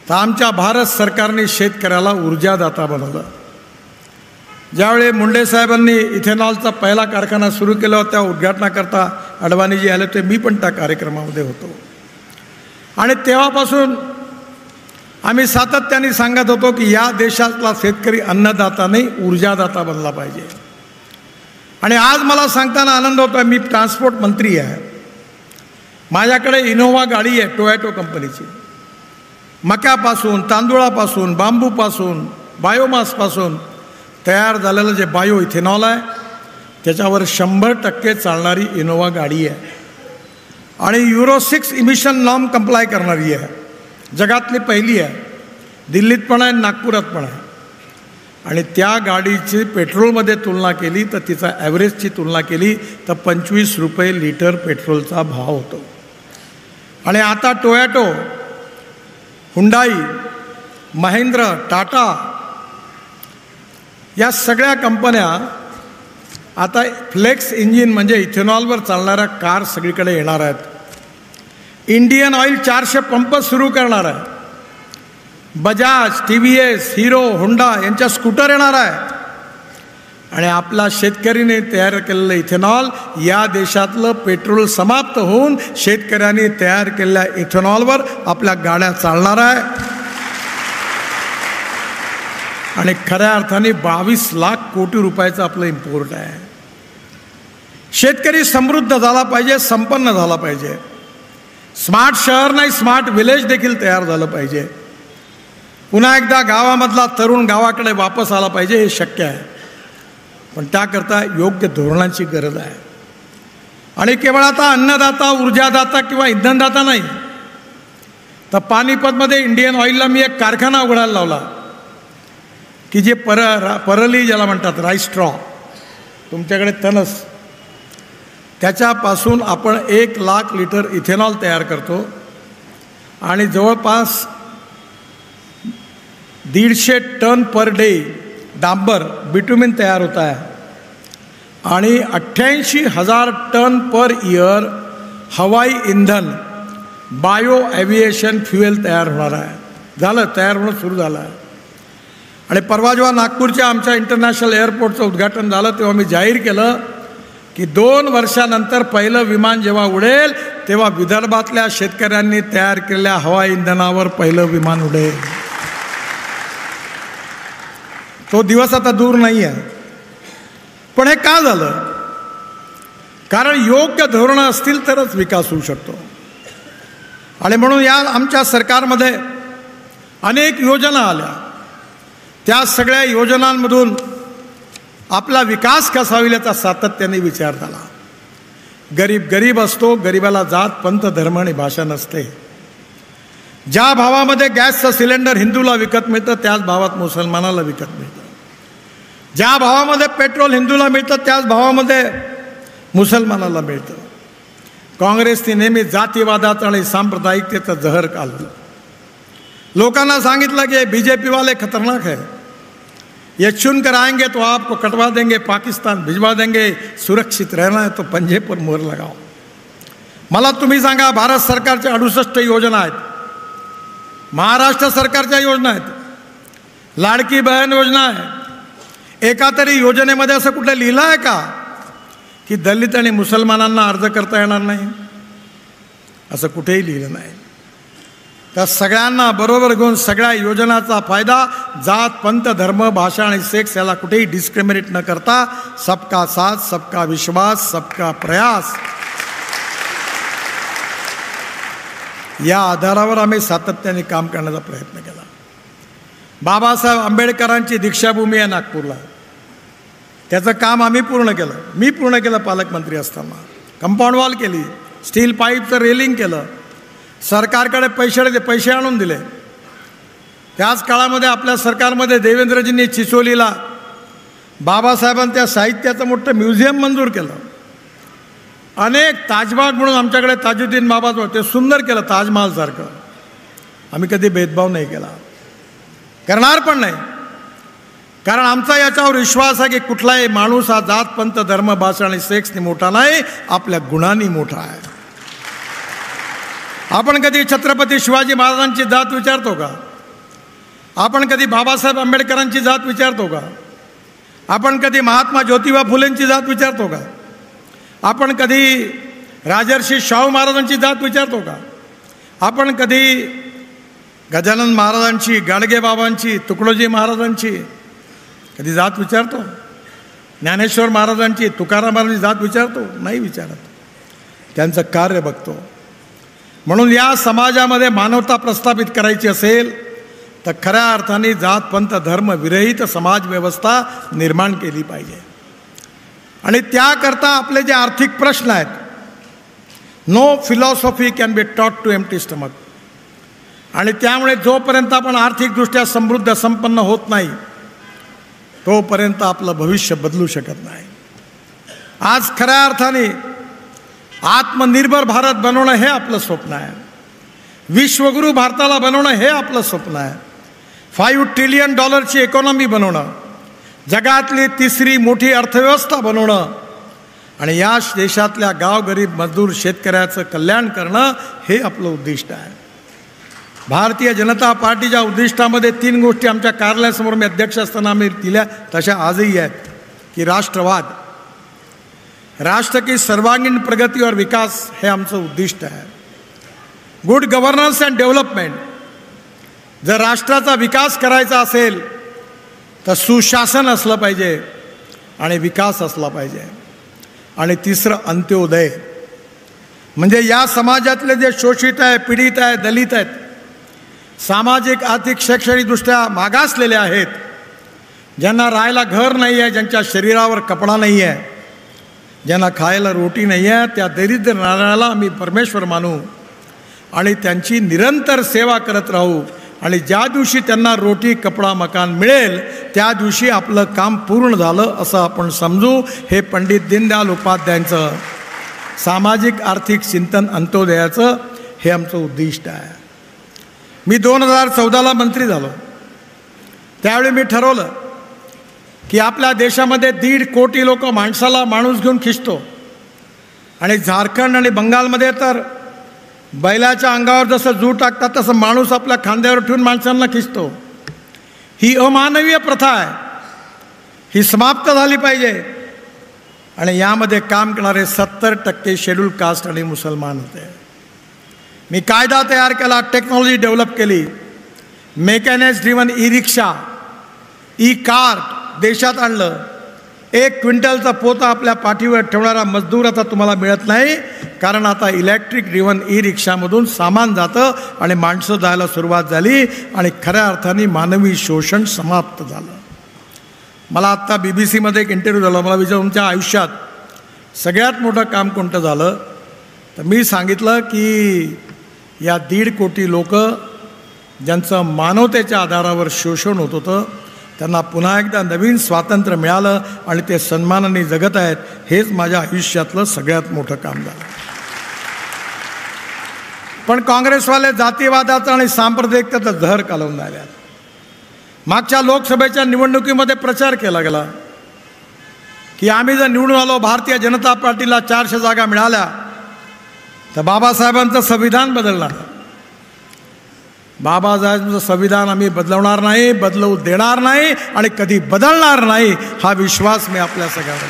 तर आमच्या भारत सरकारने शेतकऱ्याला ऊर्जादाता बनवलं. ज्यावेळी मुंडे साहेबांनी इथेनॉलचा पहिला कारखाना सुरू केला होता, उद्घाटनाकरता अडवाणीजी आले होते, मी पण त्या कार्यक्रमामध्ये होतो. आणि तेव्हापासून आम्ही सातत्याने सांगत होतो की या देशातला शेतकरी अन्नदाता नाही, ऊर्जादाता बनला पाहिजे. आणि आज मला सांगताना आनंद होतो, मी ट्रान्सपोर्ट मंत्री आहे, माझ्याकडे इनोव्हा गाडी आहे टोयॅटो कंपनीची. मक्यापासून, तांदूळापासून, बांबूपासून, बायोमासपासून तयार झालेलं जे बायो इथेनॉल आहे त्याच्यावर 100% चालणारी इनोव्हा गाडी आहे. आणि युरो 6 इमिशन नॉर्म कंप्लाय करणारी आहे, जगातली पहिली आहे. दिल्लीत पण आहे, नागपुरात पण आहे. आणि त्या गाडीची पेट्रोलमध्ये तुलना केली तर तिचा ॲव्हरेजची तुलना केली तर 25 रुपये लिटर पेट्रोलचा भाव होतो. आणि आता टोयॅटो, हुंडाई, महिंद्रा, टाटा या सगळ्या कंपन्या आता फ्लेक्स इंजिन म्हणजे इथेनॉलवर चालणाऱ्या कार सगळीकडे येणार आहेत. इंडियन ऑइल 400 पंप सुरू करणार आहे. बजाज, TVS, हिरो, होंडा यांच्या स्कूटर येणार आहे. आणि आपल्या शेतकऱ्यांनी तयार केलेलं इथेनॉल, या देशातलं पेट्रोल समाप्त होऊन शेतकऱ्यांनी तयार केलेल्या इथेनॉलवर आपल्या गाड्या चालणार आहे. आणि खऱ्या अर्थाने 22 लाख कोटी रुपयाचं आपलं इम्पोर्ट आहे. शेतकरी समृद्ध झाला पाहिजे, संपन्न झाला पाहिजे. स्मार्ट शहर नाही, स्मार्ट विलेज देखील तयार झालं पाहिजे. पुन्हा एकदा गावामधला तरुण गावाकडे वापस आला पाहिजे, हे शक्य आहे. पण त्याकरता योग्य धोरणांची गरज आहे. आणि केवळ आता अन्नदाता, ऊर्जादाता किंवा इंधनदाता नाही, तर पानिपतमध्ये इंडियन ऑइलला मी एक कारखाना उघडायला लावला की जे परली ज्याला म्हणतात, राईस स्ट्रॉ, तुमच्याकडे तणस, त्याच्यापासून आपण 1 लाख लिटर इथेनॉल तयार करतो. आणि जवळपास 150 टन पर डे डांबर बिटुमिन तयार होत आहे. आणि 88,000 टन पर इयर हवाई इंधन, बायो ॲव्हिएशन फ्युएल तयार होणार आहे. झालं, तयार होणं सुरू झालं आहे. आणि परवा जेव्हा नागपूरच्या आमच्या इंटरनॅशनल एअरपोर्टचं उद्घाटन झालं तेव्हा मी जाहीर केलं की 2 वर्षानंतर पहिलं विमान जेव्हा उडेल तेव्हा विदर्भातल्या शेतकऱ्यांनी तयार केलेल्या हवाई इंधनावर पहिलं विमान उडेल. तो दिवस आता दूर नाही आहे. पण हे का झालं? कारण योग्य धोरणं असतील तरच विकास होऊ शकतो. आणि म्हणून या आमच्या सरकारमध्ये अनेक योजना आल्या. त्या सगळ्या योजनांमधून आपला विकास कसा होईल याचा सातत्याने विचार झाला. गरीब गरीब असतो, गरिबाला जात, पंथ, धर्म आणि भाषा नसते. ज्या भावामध्ये गॅसचं सिलेंडर हिंदूला विकत मिळतं त्याच भावात मुसलमानाला विकत मिळतं. ज्या भावामध्ये पेट्रोल हिंदूला मिळतं त्याच भावामध्ये मुसलमानाला मिळतं. काँग्रेसने नेहमी जातीवादाचं आणि सांप्रदायिकतेचं जहर काढलं. लोकांना सांगितलं की BJP वाले खतरनाक है, ये चुनकर आएंगे तो आपको कटवा देंगे, पाकिस्तान भिजवा देंगे, सुरक्षित रहना है तो पंजे पर मोहर लगाओ. मला तुम्ही सांगा, भारत सरकारच्या 68 योजना आहेत, महाराष्ट्र सरकारच्या योजना आहेत, लाडकी बहन योजना आहे. एका तरी योजनेमध्ये असं कुठे लिहिलं आहे का की दलित आणि मुसलमानांना अर्ज करता येणार नाही? असं कुठेही लिहिलं नाही. त्या सगळ्यांना बरोबर घेऊन सगळ्या योजनाचा फायदा जात, पंथ, धर्म, भाषा आणि सेक्स याला कुठेही डिस्क्रिमिनेट न करता सबका साथ, सबका विश्वास, सबका प्रयास या आधारावर आम्ही सातत्याने काम करण्याचा प्रयत्न केला. बाबासाहेब आंबेडकरांची दीक्षाभूमी आहे नागपूरला, त्याचं काम आम्ही पूर्ण केलं. मी पूर्ण केलं पालकमंत्री असताना. कंपाऊंड वॉल केली, स्टील पाईपचं रेलिंग केलं, सरकारकडे पैसे आणून दिले. त्याच काळामध्ये आपल्या सरकारमध्ये देवेंद्रजींनी चिचोलीला बाबासाहेबांनी त्या साहित्याचं मोठं म्युझियम मंजूर केलं. अनेक ताजबाग म्हणून आमच्याकडे ताजुद्दीन बाबाचं ते सुंदर केलं, कारण आमचा याच्यावर विश्वास आहे की कुठलाही माणूस हा जात पंथ धर्म भाषा आणि सेक्सनी मोठा नाही, आपल्या गुणांनी मोठा आहे. आपण कधी छत्रपती शिवाजी महाराजांची जात विचारतो का? आपण कधी बाबासाहेब आंबेडकरांची जात विचारतो का? आपण कधी महात्मा ज्योतिबा फुलेंची जात विचारतो का? आपण कधी राजर्षी शाहू महाराजांची जात विचारतो का? आपण कधी गजानन महाराजांची, गाडगे बाबांची, तुकडोजी महाराजांची कधी जात विचारतो? ज्ञानेश्वर महाराजांची, तुकाराम महाराजांची जात विचारतो? नाही विचारत. त्यांचं कार्य बघतो. म्हणून या समाजामध्ये मानवता प्रस्थापित करायची असेल तर खऱ्या अर्थाने जात पंथ धर्म विरहित समाज व्यवस्था निर्माण केली पाहिजे. आणि त्याकरता आपले जे आर्थिक प्रश्न आहेत, no philosophy can be taught to empty stomach. आणि त्यामुळे जोपर्यंत आपण आर्थिकदृष्ट्या समृद्ध संपन्न होत नाही तोपर्यंत आपलं भविष्य बदलू शकत नाही. आज खऱ्या अर्थाने आत्मनिर्भर भारत बनवणं हे आपलं स्वप्न आहे. विश्वगुरू भारताला बनवणं हे आपलं स्वप्न आहे. $5 ट्रिलियन इकॉनॉमी बनवणं, जगातली तिसरी मोठी अर्थव्यवस्था बनवणं आणि या देशातल्या गावगरीब मजदूर शेतकऱ्याचं कल्याण करणं हे आपलं उद्दिष्ट आहे. भारतीय जनता पार्टीच्या उद्दिष्टामध्ये 3 गोष्टी आमच्या कार्यालयासमोर मी अध्यक्ष असताना आम्ही दिल्या, तशा आजही आहेत की राष्ट्रवाद, राष्ट्र की सर्वांगीण प्रगती और विकास हे आमचं उद्दिष्ट आहे. Good governance and development. जर राष्ट्राचा विकास करायचा असेल तर सुशासन असलं पाहिजे आणि विकास असला पाहिजे. आणि तिसरं अंत्योदय, म्हणजे या समाजातले जे शोषित आहे, पीडित आहे, दलित आहेत, सामाजिक आर्थिक शैक्षणिकदृष्ट्या मागासलेले आहेत, ज्यांना राहायला घर नाही आहे, ज्यांच्या शरीरावर कपडा नाही आहे, ज्यांना खायला रोटी नाही आहे, त्या दरिद्र नारायणाला आम्ही परमेश्वर मानू आणि त्यांची निरंतर सेवा करत राहू. आणि ज्या दिवशी त्यांना रोटी कपडा मकान मिळेल त्या दिवशी आपलं काम पूर्ण झालं असं आपण समजू. हे पंडित दीनदयाल उपाध्यायांचं सामाजिक आर्थिक चिंतन अंत्योदयाचं हे आमचं उद्दिष्ट आहे. मी 2014ला मंत्री झालो. त्यावेळी मी ठरवलं की आपल्या देशामध्ये 1.5 कोटी लोक माणसाला माणूस घेऊन खिचतो आणि झारखंड आणि बंगालमध्ये तर बैलाच्या अंगावर जसं जू टाकतात तसं माणूस आपल्या खांद्यावर ठेवून माणसांना खिचतो. ही अमानवीय प्रथा आहे, ही समाप्त झाली पाहिजे. आणि यामध्ये काम करणारे 70% शेड्यूल कास्ट आणि मुसलमान होते. मी कायदा तयार केला, टेक्नॉलॉजी डेव्हलप केली, मेकॅनिक्स ड्रिव्हन ई रिक्षा, ई कार्ट देशात आणलं. 1 क्विंटलचा पोता आपल्या पाठीवर ठेवणारा मजदूर आता तुम्हाला मिळत नाही, कारण आता इलेक्ट्रिक ड्रिव्हन ई रिक्षामधून सामान जातं आणि माणसं जायला सुरुवात झाली आणि खऱ्या अर्थाने मानवी शोषण समाप्त झालं. मला आत्ता BBC एक इंटरव्ह्यू झाला. मला विचार तुमच्या आयुष्यात सगळ्यात मोठं काम कोणतं झालं, तर मी सांगितलं की या 1.5 कोटी लोक ज्यांचं मानवतेच्या आधारावर शोषण होत होतं त्यांना पुन्हा एकदा नवीन स्वातंत्र्य मिळालं आणि ते सन्मानाने जगत आहेत. हेच माझ्या आयुष्यातलं सगळ्यात मोठं काम झालं. पण काँग्रेसवाले जातीवादाचा आणि सांप्रदायिकतेचा जहर कालवून राहिल्यात. मागच्या लोकसभेच्या निवडणुकीमध्ये प्रचार केला गेला की आम्ही जर निवडून आलो, भारतीय जनता पार्टीला 400 जागा मिळाल्या तर बाबासाहेबांचं संविधान बदलणार. बाबासाहेबांचं संविधान आम्ही बदलवणार नाही, बदलवू देणार नाही आणि कधी बदलणार नाही, हा विश्वास मी आपल्या सगळ्यांना.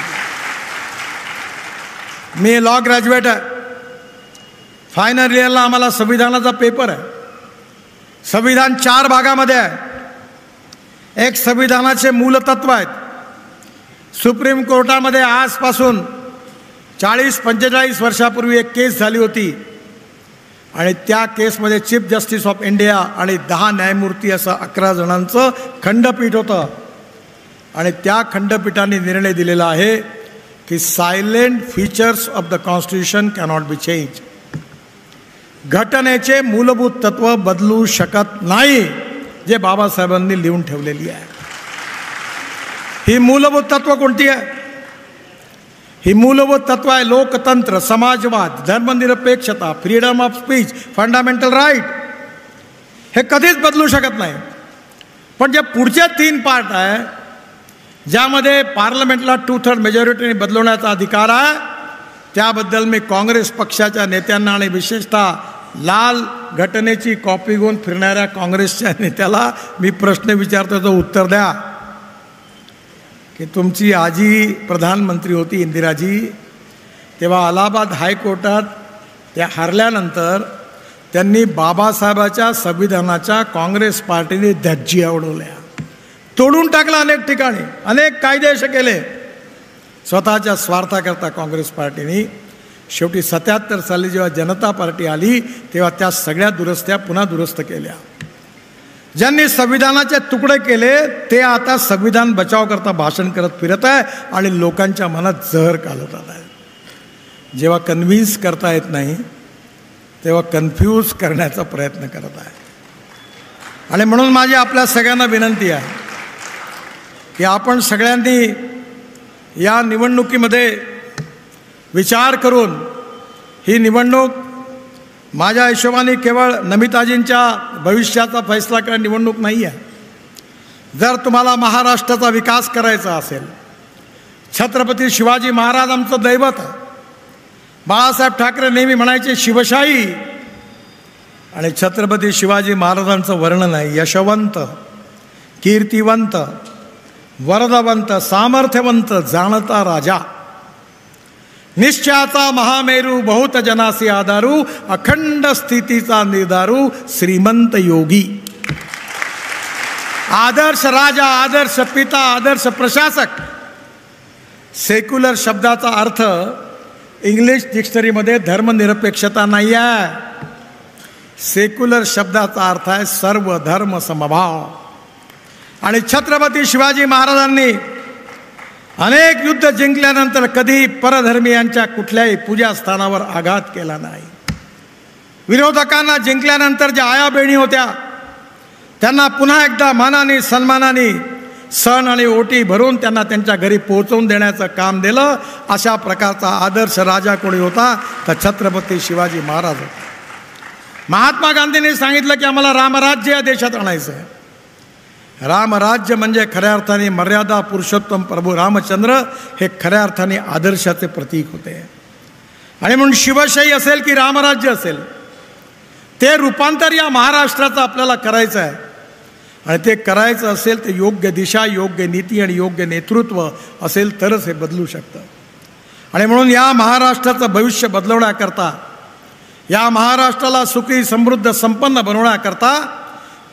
मी लॉ ग्रॅज्युएट आहे. फायनल इयरला आम्हाला संविधानाचा पेपर आहे. संविधान 4 भागामध्ये आहे. एक संविधानाचे मूलतत्व आहेत. सुप्रीम कोर्टामध्ये आजपासून 40-45 वर्षापूर्वी एक केस झाली होती आणि त्या केसमध्ये चीफ जस्टिस ऑफ इंडिया आणि 10 न्यायमूर्ती असं 11 जणांचं खंडपीठ होतं. आणि त्या खंडपीठाने निर्णय दिलेला आहे की silent features of the constitution cannot be change. घटनेचे मूलभूत तत्व बदलू शकत नाही जे बाबासाहेबांनी लिहून ठेवलेली आहे. ही मूलभूत तत्व कोणती आहे? ही मूलभूत तत्व आहे लोकतंत्र, समाजवाद, धर्मनिरपेक्षता, freedom of speech, fundamental right. हे कधीच बदलू शकत नाही. पण जे पुढचे 3 पार्ट आहे ज्यामध्ये पार्लमेंटला 2/3 मेजॉरिटीने बदलवण्याचा अधिकार आहे, त्याबद्दल मी काँग्रेस पक्षाच्या नेत्यांना आणि विशेषतः लाल घटनेची कॉपी घेऊन फिरणाऱ्या काँग्रेसच्या नेत्याला मी प्रश्न विचारतो, तो उत्तर द्या की तुमची आजी प्रधानमंत्री होती इंदिराजी, तेव्हा अलाहाबाद हायकोर्टात त्या हरल्यानंतर त्यांनी बाबासाहेबाच्या संविधानाच्या काँग्रेस पार्टीने धज्जिया उडवल्या, तोडून टाकला अनेक ठिकाणी, अनेक कायदे असे केले स्वतःच्या स्वार्थाकरता काँग्रेस पार्टीने. शेवटी 77 साली जेव्हा जनता पार्टी आली तेव्हा त्या सगळ्या दुरुस्त्या पुन्हा दुरुस्त केल्या. ज्यांनी संविधानाचे तुकडे केले ते आता संविधान बचाव करता भाषण करत फिरत आहे आणि लोकांच्या मनात जहर घालवतात आहे. जेव्हा कन्व्हिन्स करता येत नाही तेव्हा कन्फ्यूज करण्याचा प्रयत्न करत आहे. आणि म्हणून माझी आपल्या सगळ्यांना विनंती आहे की आपण सगळ्यांनी या निवडणुकीमध्ये विचार करून, ही निवडणूक माझ्या हिशोबाने केवळ नमिताजींच्या भविष्याचा फैसला करणारी निवडणूक नाही आहे. जर तुम्हाला महाराष्ट्राचा विकास करायचा असेल, छत्रपती शिवाजी महाराज आमचं दैवत आहे. बाळासाहेब ठाकरे नेहमी म्हणायचे शिवशाही, आणि छत्रपती शिवाजी महाराजांचं वर्णन आहे यशवंत, कीर्तिवंत, वरदवंत, सामर्थ्यवंत, जाणता राजा, निश्चयाचा महामेरू, बहुत जनासी आधारू, अखंड स्थितीचा निर्धारू, श्रीमंत योगी, आदर्श राजा, आदर्श पिता, आदर्श प्रशासक. सेक्युलर शब्दाचा अर्थ इंग्लिश डिक्शनरीमध्ये धर्मनिरपेक्षता नाही आहे. सेक्युलर शब्दाचा अर्थ आहे सर्व धर्म समभाव. आणि छत्रपती शिवाजी महाराजांनी अनेक युद्ध जिंकल्यानंतर कधी परधर्मीयांच्या कुठल्याही पूजास्थानावर आघात केला नाही. विरोधकांना जिंकल्यानंतर ज्या आया बहिणी होत्या त्यांना पुन्हा एकदा मानाने सन्मानाने सण आणि ओटी भरून त्यांना त्यांच्या घरी पोहोचवून देण्याचं काम दिलं. अशा प्रकारचा आदर्श राजा कोणी होता तर छत्रपती शिवाजी महाराज होते. महात्मा गांधींनी सांगितलं की आम्हाला रामराज्य या देशात आणायचं आहे. रामराज्य म्हणजे खऱ्या अर्थाने मर्यादा पुरुषोत्तम प्रभू रामचंद्र हे खऱ्या अर्थाने आदर्शाचे प्रतीक होते. आणि म्हणून शिवशाही असेल की रामराज्य असेल, ते रूपांतर या महाराष्ट्राचं आपल्याला करायचं आहे. आणि ते करायचं असेल तर योग्य दिशा, योग्य नीती आणि योग्य नेतृत्व असेल तरच हे बदलू शकतं. आणि म्हणून या महाराष्ट्राचं भविष्य बदलवण्याकरता, या महाराष्ट्राला सुखी समृद्ध संपन्न बनवण्याकरता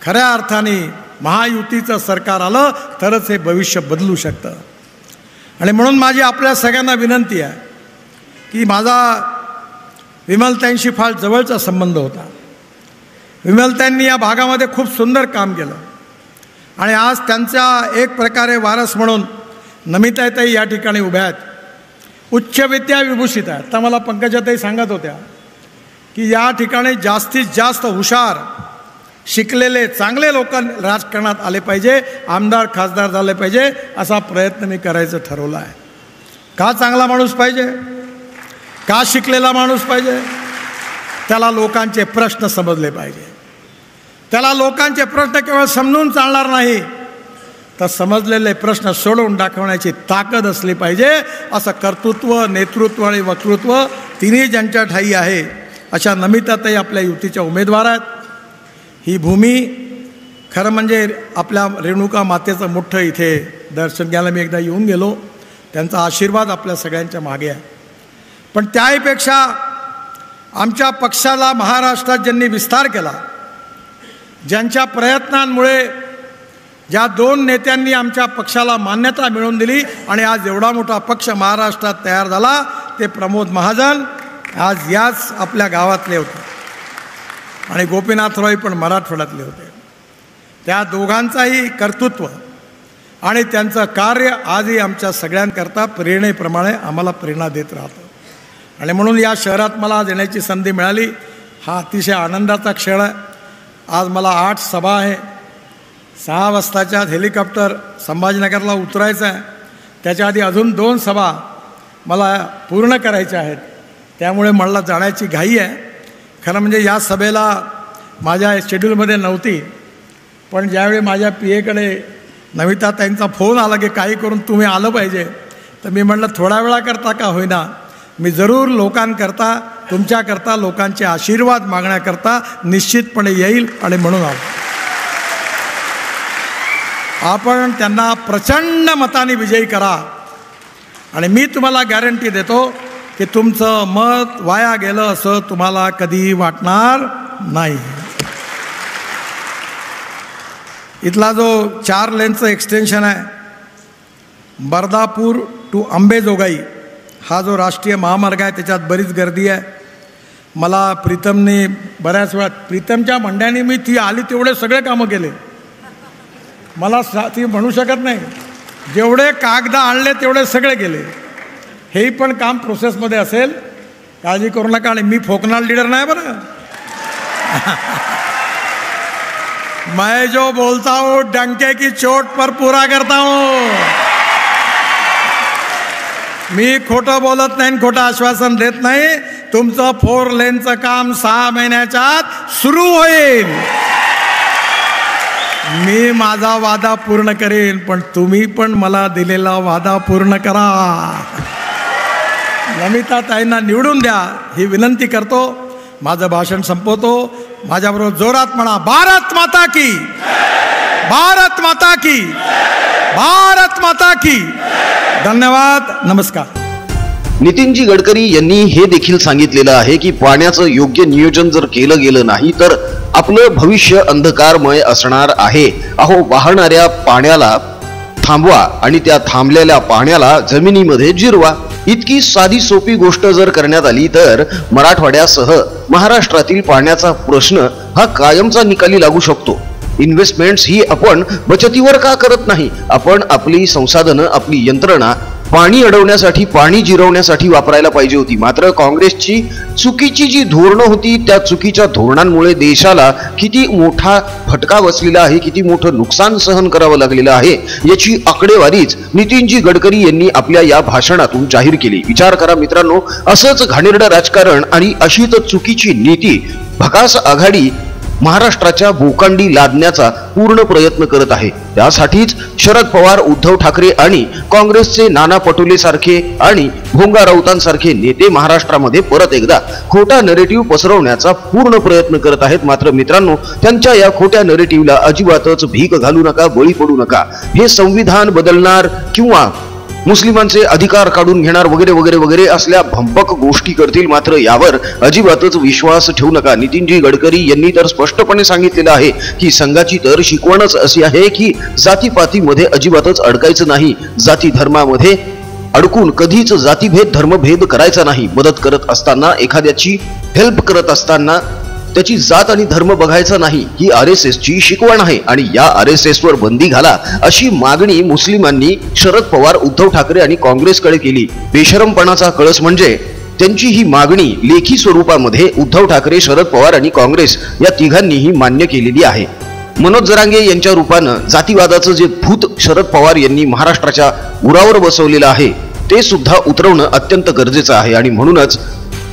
खऱ्या अर्थाने महायुतीचं सरकार आलं तरच हे भविष्य बदलू शकतं. आणि म्हणून माझी आपल्या सगळ्यांना विनंती आहे की माझा विमलताईंशी फार जवळचा संबंध होता. विमलताईंनी या भागामध्ये खूप सुंदर काम केलं आणि आज त्यांच्या एक प्रकारे वारस म्हणून नमिताताई या ठिकाणी उभ्या आहेत. उच्च विद्या विभूषित आहेत. आता मला पंकजाताई सांगत होत्या की या ठिकाणी जास्तीत जास्त हुशार, शिकलेले, चांगले लोक राजकारणात आले पाहिजे, आमदार खासदार झाले पाहिजे, असा प्रयत्न मी करायचं ठरवलं आहे. का चांगला माणूस पाहिजे, का शिकलेला माणूस पाहिजे, त्याला लोकांचे प्रश्न समजले पाहिजे. त्याला लोकांचे प्रश्न केवळ समजून चालणार नाही तर समजलेले प्रश्न सोडवून दाखवण्याची ताकद असली पाहिजे. असं कर्तृत्व, नेतृत्व आणि वक्तृत्व तिन्ही ज्यांच्या ठायी आहे अशा नमिताताई आपल्या युतीच्या उमेदवार आहेत. ही भूमी खरं म्हणजे आपल्या रेणुका मातेचं मोठं इथे दर्शन घ्यायला मी एकदा येऊन गेलो. त्यांचा आशीर्वाद आपल्या सगळ्यांच्या मागे आहे. पण त्याहीपेक्षा आमच्या पक्षाला महाराष्ट्रात ज्यांनी विस्तार केला, ज्यांच्या प्रयत्नांमुळे ज्या 2 नेत्यांनी आमच्या पक्षाला मान्यता मिळवून दिली आणि आज एवढा मोठा पक्ष महाराष्ट्रात तयार झाला, ते प्रमोद महाजन आज याच आपल्या गावातले होते आणि गोपीनाथ रॉय पण मराठवाड्यातले होते. त्या दोघांचाही कर्तृत्व आणि त्यांचं कार्य आजही आमच्या सगळ्यांकरता प्रेरणेप्रमाणे आम्हाला प्रेरणा देत राहतं. आणि म्हणून या शहरात मला आज येण्याची संधी मिळाली, हा अतिशय आनंदाचा क्षण आहे. आज मला 8 सभा आहे. 6 वाजताच्या हेलिकॉप्टर संभाजीनगरला उतरायचं आहे. त्याच्या आधी अजून 2 सभा मला पूर्ण करायच्या आहेत. त्यामुळे मला जाण्याची घाई आहे. खरं म्हणजे या सभेला माझ्या शेड्यूलमध्ये नव्हती, पण ज्यावेळी माझ्या PA कडे नमिताताईंचा फोन आला की काही करून तुम्ही आलं पाहिजे. तर मी म्हटलं थोड्या वेळा करता का होईना मी जरूर लोकांकरता तुमच्याकरता लोकांचे आशीर्वाद मागण्याकरता निश्चितपणे येईल आणि म्हणून आलो. आपण त्यांना प्रचंड मताने विजयी करा आणि मी तुम्हाला गॅरंटी देतो की तुमचं मत वाया गेलं असं तुम्हाला कधी वाटणार नाही. इथला जो 4 लेनचं एक्सटेन्शन आहे बर्दापूर टू अंबेजोगाई हा जो राष्ट्रीय महामार्ग आहे त्याच्यात बरीच गर्दी आहे. मला प्रीतमने बऱ्याच वेळा प्रीतमच्या मंड्याने मी ती आली तेवढे सगळे कामं केले. मला ती म्हणू शकत नाही जेवढे कागद आणले तेवढे सगळे केले. हेही पण काम प्रोसेसमध्ये असेल काळजी करू नका. आणि मी फोकनार लीडर नाही बरं. मैं जो बोलता हूँ डंके की चोट पर पूरा करता हूँ. मी खोटं बोलत नाही खोटं आश्वासन देत नाही. तुमचं 4 लेनचं काम 6 महिन्याच्या आत सुरू होईल. मी माझा वादा पूर्ण करेन पण तुम्ही पण मला दिलेला वादा पूर्ण करा. नमिताताईंना निवडून द्या ही विनंती करतो. माझं भाषण संपवतो. माझ्याबरोबर जोरात म्हणा भारत माता की, भारत माता की, भारत माता की. धन्यवाद. नमस्कार. नितीनजी गडकरी यांनी हे देखील सांगितलेलं आहे की पाण्याचं योग्य नियोजन जर केलं गेलं नाही तर आपलं भविष्य अंधकारमय असणार आहे. अहो वाहणाऱ्या पाण्याला थांबवा आणि त्या थांबलेल्या पाण्याला जमिनीमध्ये जिरवा. इतकी साधी सोपी गोष्ट जर करण्यात आली तर मराठवाड्यासह महाराष्ट्रातील पाण्याचा प्रश्न हा कायमचा निकाली लागू शकतो. इन्व्हेस्टमेंट्स ही आपण बचतीवर का करत नाही? आपण आपली संसाधनं आपली यंत्रणा पाणी अडवण्यासाठी पाणी जिरवण्यासाठी वापरायला पाहिजे होती. मात्र काँग्रेसची चुकीची जी धोरणं होती त्या चुकीच्या धोरणांमुळे देशाला किती मोठा फटका बसलेला आहे, किती मोठं नुकसान सहन करावं लागलेलं आहे याची आकडेवारीच नितीनजी गडकरी यांनी आपल्या या भाषणातून जाहीर केली. विचार करा मित्रांनो, असंच घाणेरडं राजकारण आणि अशीच चुकीची नीती भकास आघाडी महाराष्ट्राच्या भोकांडी लादण्याचा पूर्ण प्रयत्न करत आहे. त्यासाठीच शरद पवार, उद्धव ठाकरे आणि काँग्रेसचे नाना पटोले सारखे आणि भोंगा राऊतांसारखे नेते महाराष्ट्रामध्ये परत एकदा खोटा नरेटिव्ह पसरवण्याचा पूर्ण प्रयत्न करत आहेत. मात्र मित्रांनो, त्यांच्या या खोट्या नरेटिव्हला अजिबातच भीक घालू नका, बळी पडू नका. हे संविधान बदलणार किंवा मुस्लिमांचे अधिकार काढून घेणार वगैरे वगैरे वगैरे असल्या भंपक गोष्टी करतील. मात्र यावर अजिबातच विश्वास ठेवू नका. नितीनजी गडकरी यांनी तर स्पष्टपणे सांगितलेलं आहे की संघाची तर शिकवणच अशी आहे की जातीपातीमध्ये अजिबातच अडकायचं नाही. जाती धर्मामध्ये अडकून कधीच जातीभेद धर्मभेद करायचा नाही. मदत करत असताना, एखाद्याची हेल्प करत असताना त्याची जात आणि धर्म बघायचा नाही. ही RSS ची शिकवण आहे आणि या RSS वर बंदी घाला अशी मागणी मुस्लिमांनी शरद पवार, उद्धव ठाकरे आणि काँग्रेसकडे केली. बेशरमपणाचा कळस म्हणजे त्यांची ही मागणी लेखी स्वरूपामध्ये उद्धव ठाकरे, शरद पवार आणि काँग्रेस या तिघांनीही मान्य केलेली आहे. मनोज जरांगे यांच्या रूपानं जातीवादाचं जे भूत शरद पवार यांनी महाराष्ट्राच्या उरावर बसवलेलं आहे ते सुद्धा उतरवणं अत्यंत गरजेचं आहे. आणि म्हणूनच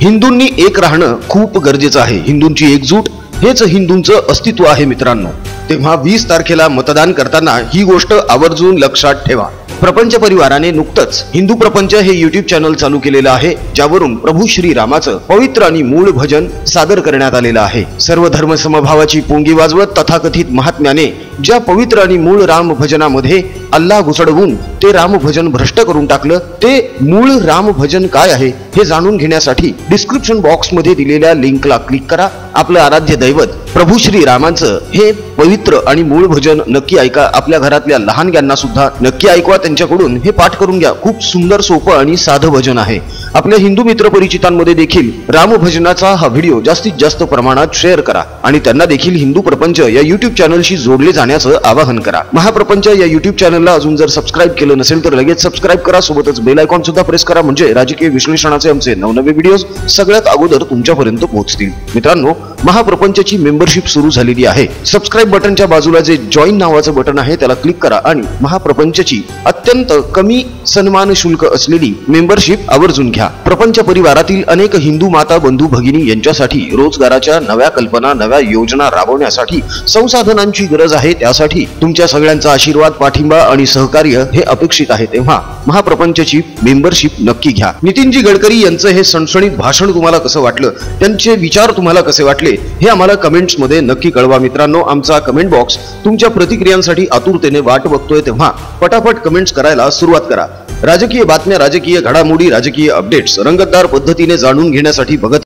हिंदूंनी एक राहणं खूप गरजेचं आहे. हिंदूंची एकजूट हेच हिंदूंचं अस्तित्व आहे मित्रांनो. तेव्हा 20 तारखेला मतदान करताना ही गोष्ट आवर्जून लक्षात ठेवा. प्रपंच परिवाराने नुकतंच हिंदू प्रपंच हे YouTube चॅनल चालू केलेलं आहे, ज्यावरून प्रभू श्री रामाचं पवित्र आणि मूळ भजन सादर करण्यात आलेलं आहे. सर्व धर्म समभावाची पोंगी वाजवत तथाकथित महात्म्याने ज्या पवित्र आणि मूळ राम भजनामध्ये अल्लाह घुसडवून ते राम भजन भ्रष्ट करून टाकलं, ते मूळ राम भजन काय आहे हे जाणून घेण्यासाठी डिस्क्रिप्शन बॉक्समध्ये दिलेल्या लिंकला क्लिक करा. आपलं आराध्य दैवत प्रभू श्री रामांचं हे पवित्र आणि मूळ भजन नक्की ऐका. आपल्या घरातल्या लहानग्यांना सुद्धा नक्की ऐकवा, त्यांच्याकडून हे पाठ करून घ्या. खूप सुंदर, सोपं आणि साधं भजन आहे. आपल्या हिंदू मित्र परिचितांमध्ये देखील राम भजनाचा हा व्हिडिओ जास्तीत जास्त प्रमाणात शेअर करा आणि त्यांना देखील हिंदू प्रपंच या YouTube चॅनलशी जोडले जाण्याचं आवाहन करा. महाप्रपंच या YouTube चॅनलला अजून जर सबस्क्राईब केलं नसेल तर लगेच सबस्क्राईब करा. सोबतच बेल आयकॉन सुद्धा प्रेस करा, म्हणजे राजकीय विश्लेषणाचे आमचे नवनवे व्हिडिओज सगळ्यात अगोदर तुमच्यापर्यंत पोहोचतील. मित्रांनो, महाप्रपंचची मेंबरशिप सुरू झालेली आहे. सबस्क्राईब बटनच्या बाजूला जे जॉईन नावाचं बटन आहे त्याला क्लिक करा आणि महाप्रपंचची अत्यंत कमी सन्मान शुल्क असलेली मेंबरशिप आवर्जून घ्या. घ्या. प्रपंच परिवारातील अनेक हिंदू माता बंधू भगिनी यांच्यासाठी रोजगाराच्या नव्या कल्पना, नव्या योजना राबवण्यासाठी संसाधनांची गरज आहे. त्यासाठी तुमच्या सगळ्यांचा आशीर्वाद, पाठिंबा आणि सहकार्य हे अपेक्षित आहे. तेव्हा महाप्रपंचची मेंबरशिप नक्की घ्या. नितीनजी गडकरी यांचं हे सणसणीत भाषण तुम्हाला कसं वाटलं, त्यांचे विचार तुम्हाला कसे वाटले हे आम्हाला कमेंट्स मध्ये नक्की कळवा. मित्रांनो, आमचा कमेंट बॉक्स तुमच्या प्रतिक्रियांसाठी आतुरतेने वाट बघतोय. तेव्हा पटापट कमेंट्स करायला सुरुवात करा. राजकीय बातम्या, राजकीय घडामोडी, राजकीय अपडेट्स रंगतदार पद्धतीने जाणून घेण्यासाठी बघत